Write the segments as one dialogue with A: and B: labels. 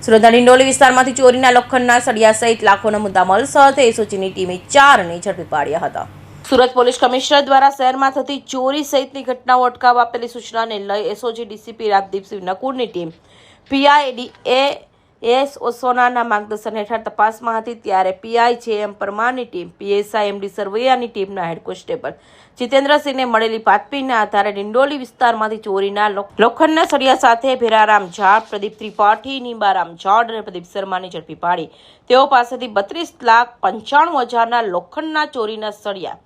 A: સુરતના ડિંડોલી વિસ્તારમાંથી ચોરીના લોખંડના સળિયા સહિત લાખોના મુદ્દામાલ સાથે એસઓજીની ટીમે 4ને ઝડપી પાડ્યા હતા। સુરત પોલીસ કમિશનર દ્વારા શહેરમાં થતી ચોરી સહિતની ઘટનાઓ અટકાવવા આપેલી સૂચનાને લઈ એસઓજી ડીસીપી રાજદીપસિંહ નકુરની ટીમ પીઆઈ ઓસોનાના માર્ગદર્શન હેઠળ તપાસમાં હતી। ત્યારે પીઆઈ જે.એમ. પરમારની ટીમ, પીએસઆઈ એમડી સરવૈયાની ટીમના હેડ કોન્સ્ટેબલ જીતેન્દ્રસિંહને મળેલી બાતમીના આધારે ડિંડોલી વિસ્તારમાંથી ચોરીના લોખંડના સળિયા સાથે ભેરારામ ઝાડ, પ્રદીપ ત્રિપાઠી, નિંબારામ ઝાડ અને પ્રદીપ શર્માને ઝડપી પાડી તેઓ પાસેથી 32,95,000ના લોખંડના ચોરીના સળિયા,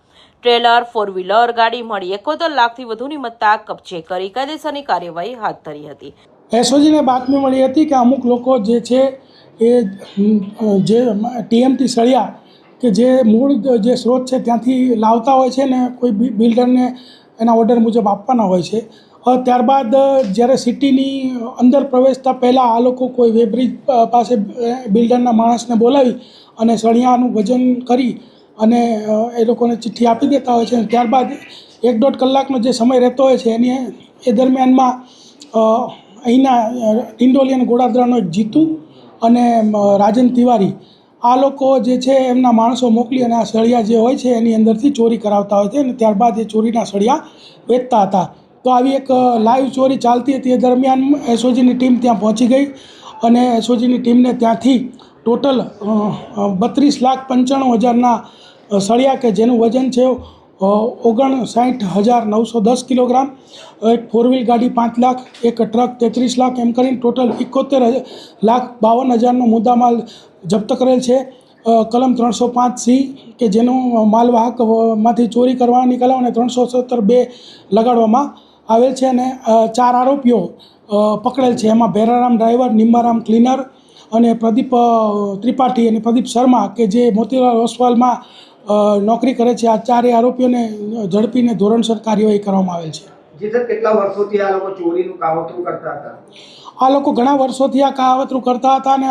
A: ટ્રેલર, 4વ્હીલર ગાડી મળી 71 લાખથી વધુની મત્તા કબજે કરી કાયદેસરની કાર્યવાહી હાથ ધરી હતી।
B: એસઓજીને બાતમી મળી હતી કે અમુક લોકો જે છે એ જે ટીએમટી સળિયા કે જે મૂળ જે સ્ત્રોત છે ત્યાંથી લાવતા હોય છે ને કોઈ બિલ્ડરને એના ઓર્ડર મુજબ આપવાના હોય છે। ત્યારબાદ જ્યારે સિટીની અંદર પ્રવેશતા પહેલાં આ લોકો કોઈ વેબ્રિજ પાસે બિલ્ડરના માણસને બોલાવી અને સળિયાનું વજન કરી અને એ લોકોને ચિઠ્ઠી આપી દેતા હોય છે। ત્યારબાદ 1-1.5 કલાકનો જે સમય રહેતો હોય છે એ દરમિયાનમાં અહીંના ડિંડોલી અને ગોળાદરાનો એક જીતુ અને રાજન તિવારી આ લોકો જે છે એમના માણસો મોકલી અને આ સળિયા જે હોય છે એની અંદરથી ચોરી કરાવતા હોય છે અને ત્યારબાદ એ ચોરીના સળિયા વેચતા હતા। તો આવી એક લાઈવ ચોરી ચાલતી હતી। એ દરમિયાન એસઓજીની ટીમ ત્યાં પહોંચી ગઈ અને એસઓજીની ટીમને ત્યાંથી ટોટલ 32,95,000ના સળિયા કે જેનું વજન છે 59,910 કિલોગ્રામ, એક 4વ્હીલ ગાડી 5 લાખ, એક ટ્રક 33 લાખ, એમ કરીને ટોટલ 71,52,000નો મુદ્દામાલ જપ્ત કરેલ છે। કલમ 305C કે જેનું માલવાહકમાંથી ચોરી કરવાની કલમ અને 317(2) લગાડવામાં આવેલ છે અને 4 આરોપીઓ પકડેલ છે। એમાં ભેરારામ ડ્રાઈવર, નિંબારામ ક્લીનર અને પ્રદીપ ત્રિપાઠી અને પ્રદીપ શર્મા કે જે મોતીલાલ ઓસવાલમાં નોકરી કરે છે। આ 4 આરોપીઓને ઝડપીને ધોરણસર કાર્યવાહી કરવામાં આવેલ છે।
C: કેટલા વર્ષોથી આ લોકો ચોરીનું કાવતરું કરતા હતા?
B: આ લોકો ઘણા વર્ષોથી આ કાવતરું કરતા હતા અને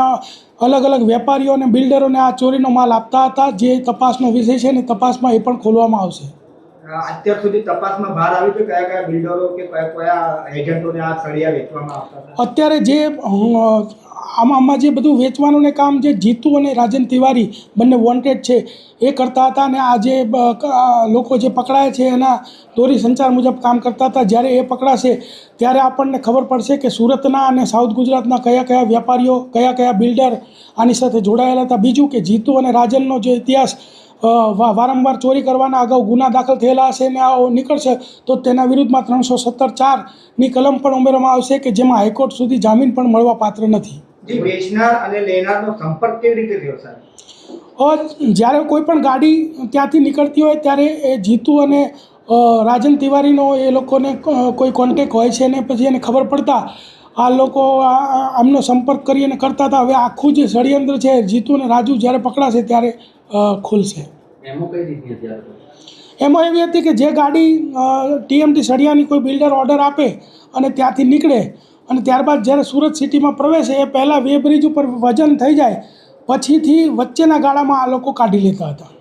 B: અલગ અલગ વેપારીઓ અને બિલ્ડરોને આ ચોરીનો માલ આપતા હતા। જે તપાસનો વિષય છે ને તપાસમાં એ પણ ખોલવામાં આવશે।
C: અત્યાર સુધી તપાસમાં બહાર આવ્યું કે કયા કયા બિલ્ડરો કે કયા એજન્ટોને આ સળિયા વેચવામાં આવતા હતા?
B: અત્યારે જે આમાં જે બધું વેચવાનું ને કામ જે જીતુ અને રાજન તિવારી બંને વોન્ટેડ છે એ કરતા હતા અને આ જે લોકો જે પકડાય છે એના દોરી સંચાર મુજબ કામ કરતા હતા। જ્યારે એ પકડાશે ત્યારે આપણને ખબર પડશે કે સુરતના અને સાઉથ ગુજરાતના કયા કયા વેપારીઓ, કયા કયા બિલ્ડર આની સાથે જોડાયેલા હતા। બીજું કે જીતુ અને રાજનનો જે ઇતિહાસ વારંવાર ચોરી કરવાના અગાઉ ગુના દાખલ થયેલા હશે અને આ નીકળશે તો તેના વિરુદ્ધમાં 317(4)ની કલમ પણ ઉમેરવામાં આવશે કે જેમાં હાઈકોર્ટ સુધી જામીન પણ મળવા પાત્ર નથી।
C: વેચનાર અને લેનારનો સંપર્ક કેવી રીતે થયો સાહેબ?
B: જ્યારે કોઈ પણ ગાડી ત્યાંથી નીકળતી હોય ત્યારે એ જીતુ અને રાજન તિવારીનો એ લોકોને કોઈ કોન્ટેક હોય છે અને પછી એને ખબર પડતા આ લોકો આમનો સંપર્ક કરી અને કરતા હતા। હવે આખું જે ષડયંત્ર છે જીતુ અને રાજુ જ્યારે પકડાશે ત્યારે ખુલશે। એમાં એવી હતી કે જે ગાડી ટીએમટી સળિયાની કોઈ બિલ્ડર ઓર્ડર આપે અને ત્યાંથી નીકળે અને ત્યારબાદ જ્યારે સુરત સિટીમાં પ્રવેશે એ પહેલાં વેબ્રિજ ઉપર વજન થઈ જાય પછીથી વચ્ચેના ગાળામાં આ લોકો કાઢી લેતા હતા।